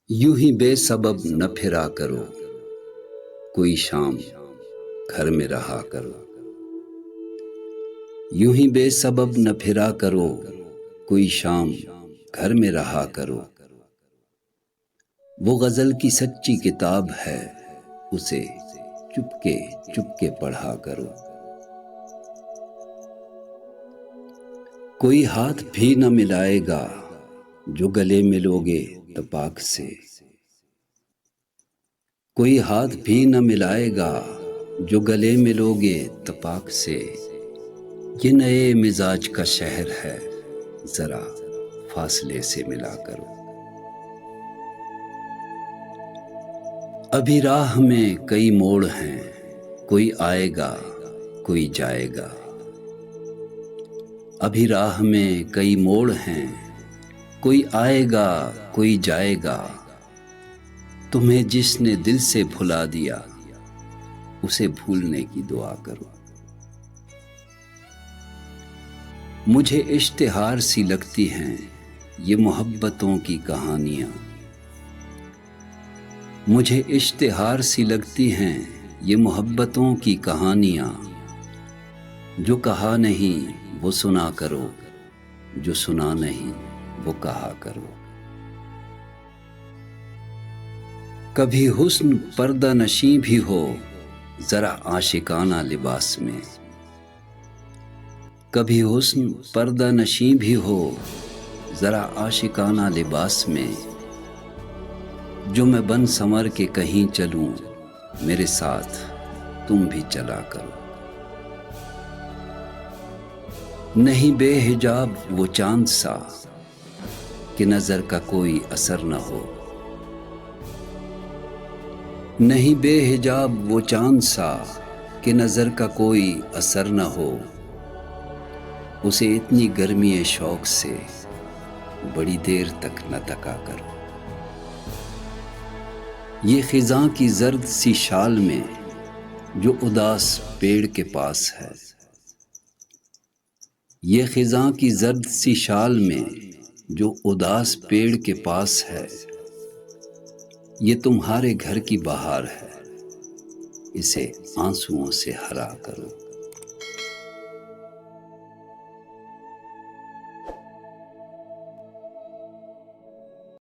یوں ہی بے سبب نہ پھرا کرو، کوئی شام گھر میں رہا کرو۔ یوں ہی بے سبب نہ پھرا کرو، کوئی شام گھر میں رہا کرو۔ وہ غزل کی سچی کتاب ہے، اسے چپ کے پڑھا کرو۔ کوئی ہاتھ بھی نہ ملائے گا، جو گلے ملوگے تپاک سے۔ کوئی ہاتھ بھی نہ ملائے گا، جو گلے ملوگے تپاک سے۔ یہ نئے مزاج کا شہر ہے، ذرا فاصلے سے ملا کرو۔ ابھی راہ میں کئی موڑ ہیں، کوئی آئے گا کوئی جائے گا۔ ابھی راہ میں کئی موڑ ہیں، کوئی آئے گا کوئی جائے گا۔ تمہیں جس نے دل سے بھلا دیا، اسے بھولنے کی دعا کرو۔ مجھے اشتہار سی لگتی ہیں یہ محبتوں کی کہانیاں۔ مجھے اشتہار سی لگتی ہیں یہ محبتوں کی کہانیاں۔ جو کہا نہیں وہ سنا کرو، جو سنا نہیں وہ کہا کرو۔ کبھی حسن پردہ نشیں بھی ہو، ذرا عاشقانہ لباس میں۔ کبھی حسن پردہ نشیں بھی ہو، ذرا عاشقانہ لباس میں۔ جو میں بن سنور کے کہیں چلوں، میرے ساتھ تم بھی چلا کرو۔ نہیں بے حجاب وہ چاند سا کہ نظر کا کوئی اثر نہ ہو۔ نہیں بے حجاب وہ چاند سا کہ نظر کا کوئی اثر نہ ہو۔ اسے اتنی گرمی شوق سے بڑی دیر تک نہ تکا کرو۔ یہ خزاں کی زرد سی شال میں جو اداس پیڑ کے پاس ہے۔ یہ خزاں کی زرد سی شال میں جو اداس پیڑ کے پاس ہے۔ یہ تمہارے گھر کی بہار ہے، اسے آنسوؤں سے ہرا کرو۔